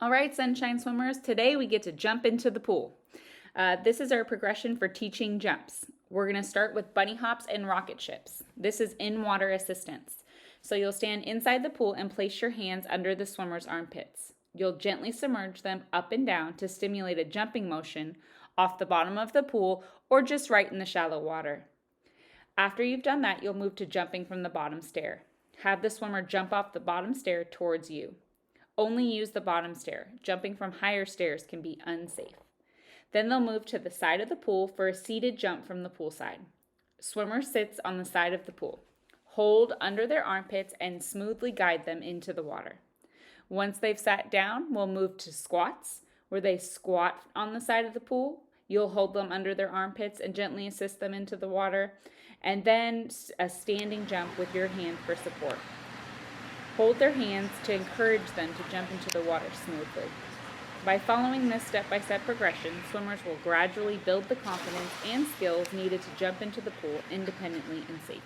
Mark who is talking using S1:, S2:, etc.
S1: All right, sunshine swimmers, today we get to jump into the pool. This is our progression for teaching jumps. We're going to start with bunny hops and rocket ships. This is in-water assistance. So you'll stand inside the pool and place your hands under the swimmer's armpits. You'll gently submerge them up and down to stimulate a jumping motion off the bottom of the pool or just right in the shallow water. After you've done that, you'll move to jumping from the bottom stair. Have the swimmer jump off the bottom stair towards you. Only use the bottom stair. Jumping from higher stairs can be unsafe. Then they'll move to the side of the pool for a seated jump from the pool side. Swimmer sits on the side of the pool. Hold under their armpits and smoothly guide them into the water. Once they've sat down, we'll move to squats, where they squat on the side of the pool. You'll hold them under their armpits and gently assist them into the water. And then a standing jump with your hand for support. Hold their hands to encourage them to jump into the water smoothly. By following this step-by-step progression, swimmers will gradually build the confidence and skills needed to jump into the pool independently and safely.